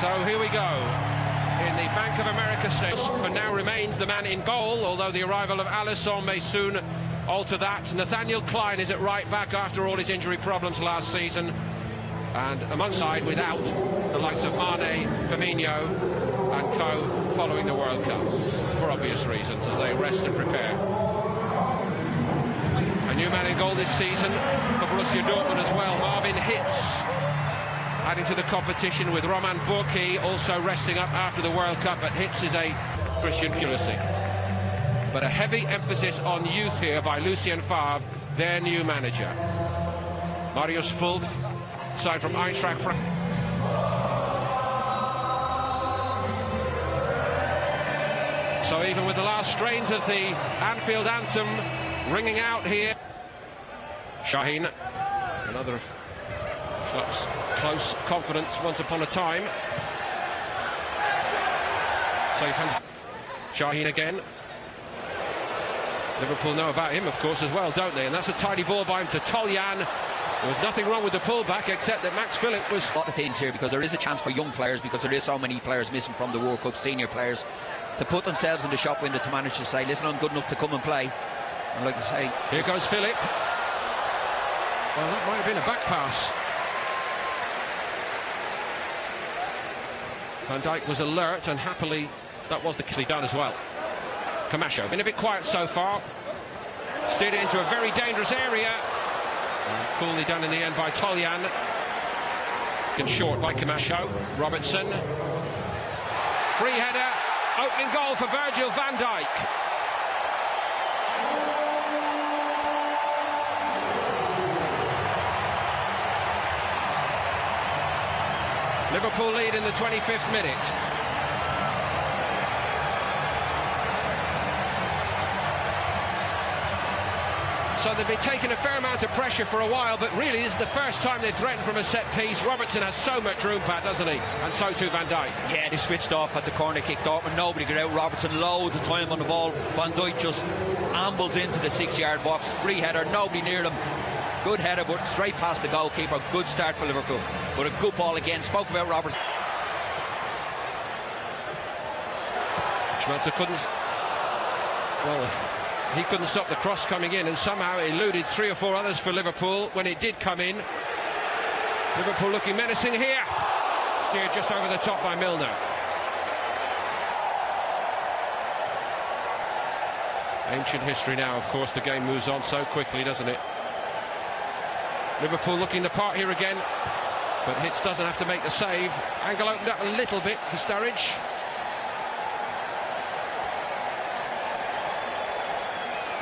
So here we go. In the Bank of America Stadium, for now remains the man in goal, although the arrival of Alisson may soon alter that. Nathaniel Klein is at right back after all his injury problems last season, and alongside without the likes of Mane, Firmino and co following the World Cup, for obvious reasons, as they rest and prepare. A new man in goal this season for Borussia Dortmund as well, Marvin Hitz, adding to the competition with Roman Burki also resting up after the World Cup, but Hitz is a Christian Pulisic. But a heavy emphasis on youth here by Lucien Favre, their new manager. Marius Wolf, side from Eintracht Frankfurt. So even with the last strains of the Anfield anthem ringing out here, Şahin, another club's close confidence once upon a time. So he comes Şahin again. Liverpool know about him, of course, as well, don't they? And that's a tidy ball by him to Toljan. There was nothing wrong with the pullback, except that Max Philip was... A lot of things here, because there is a chance for young players, because there is so many players missing from the World Cup, senior players, to put themselves in the shop window to manage to say, listen, I'm good enough to come and play. And like I say... Here goes Philip. Well, that might have been a back pass. Van Dijk was alert, and happily that was the kill done as well. Camacho, been a bit quiet so far. Steered it into a very dangerous area. And coolly done in the end by Toljan. And short by Camacho. Robertson. Free header. Opening goal for Virgil van Dijk. Liverpool lead in the 25th minute. So they've been taking a fair amount of pressure for a while, but really this is the first time they've threatened from a set piece. Robertson has so much room, Pat, doesn't he? And so too Van Dijk. Yeah, they switched off at the corner kick. Dortmund, nobody got out. Robertson loads of time on the ball. Van Dijk just ambles into the 6-yard box. Free header, nobody near them. Good header, but straight past the goalkeeper. Good start for Liverpool. But a good ball again. Spoke about Robertson. Schmelzer couldn't... Well, he couldn't stop the cross coming in, and somehow it eluded 3 or 4 others for Liverpool when it did come in. Liverpool looking menacing here. Steered just over the top by Milner. Ancient history now, of course. The game moves on so quickly, doesn't it? Liverpool looking the part here again, but Hitz doesn't have to make the save. Angle opened up a little bit for Sturridge.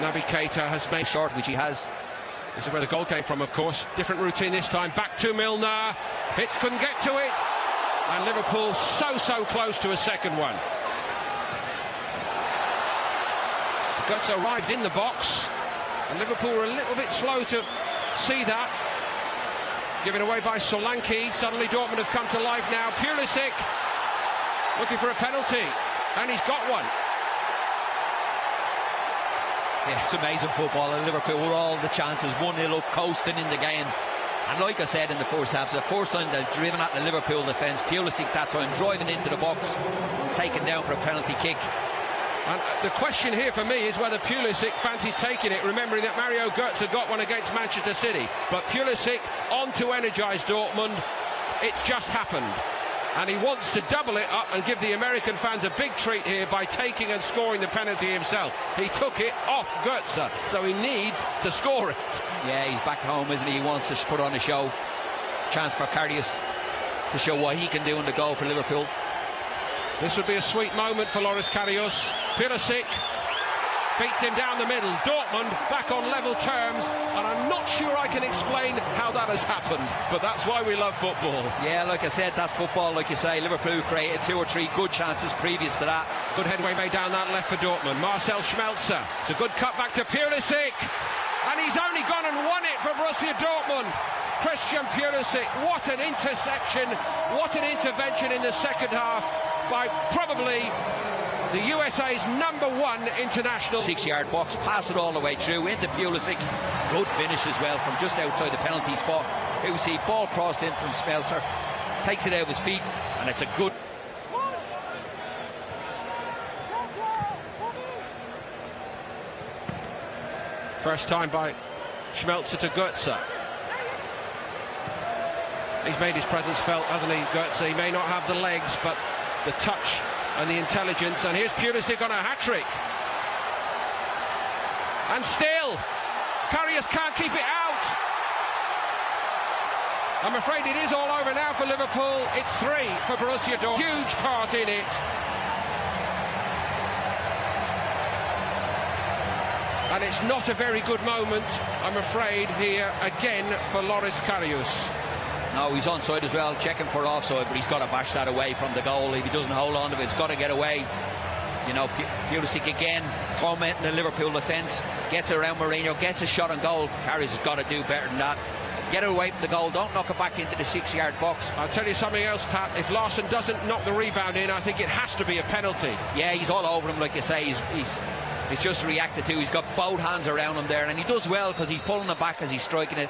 Naby Keita has made short, which he has. This is where the goal came from, of course. Different routine this time. Back to Milner. Hitz couldn't get to it. And Liverpool so close to a second one. Guts arrived in the box, and Liverpool were a little bit slow to see that. Given away by Solanke. Suddenly Dortmund have come to life now. Pulisic looking for a penalty, and he's got one. Yeah, it's amazing football, and Liverpool were all the chances, 1-0 up, coasting in the game. And like I said in the first half, it's the first time they've driven at the Liverpool defence. Pulisic that time driving into the box, taken down for a penalty kick. And the question here for me is whether Pulisic fancies taking it, remembering that Mario Götze got one against Manchester City. But Pulisic on to energise Dortmund. It's just happened. And he wants to double it up and give the American fans a big treat here by taking and scoring the penalty himself. He took it off Götze, so he needs to score it. Yeah, he's back home, isn't he? He wants to put on a show. Chance for Karius to show what he can do in the goal for Liverpool. This would be a sweet moment for Loris Karius. Pulisic beats him down the middle. Dortmund back on level terms, and I'm not sure I can explain how that has happened, but that's why we love football. Yeah, like I said, that's football, like you say. Liverpool created 2 or 3 good chances previous to that. Good headway made down that left for Dortmund. Marcel Schmelzer. It's a good cut back to Pulisic, and he's only gone and won it for Borussia Dortmund. Christian Pulisic, what an interception, what an intervention in the second half by probably the USA's #1 international. 6-yard box, pass it all the way through into Pulisic. Good finish as well from just outside the penalty spot. You see ball crossed in from Schmelzer. takes it out of his feet, and it's a good... First time by Schmelzer to Götze. He's made his presence felt, hasn't he, Götze? He may not have the legs, but the touch and the intelligence. And here's Pulisic on a hat-trick. And still, Karius can't keep it out. I'm afraid it is all over now for Liverpool. It's 3 for Borussia Dortmund. Huge part in it. And it's not a very good moment, I'm afraid, here again for Loris Karius. No, he's onside as well, checking for offside, but he's got to bash that away from the goal. If he doesn't hold on to it, it's got to get away. You know, Pulisic again tormenting the Liverpool defence, gets around Mourinho, gets a shot on goal. Karius has got to do better than that. Get it away from the goal, don't knock it back into the 6-yard box. I'll tell you something else, Pat. If Larsson doesn't knock the rebound in, I think it has to be a penalty. Yeah, he's all over him, like you say. He's just reacted to. He's got both hands around him there, and he does well because he's pulling it back as he's striking it.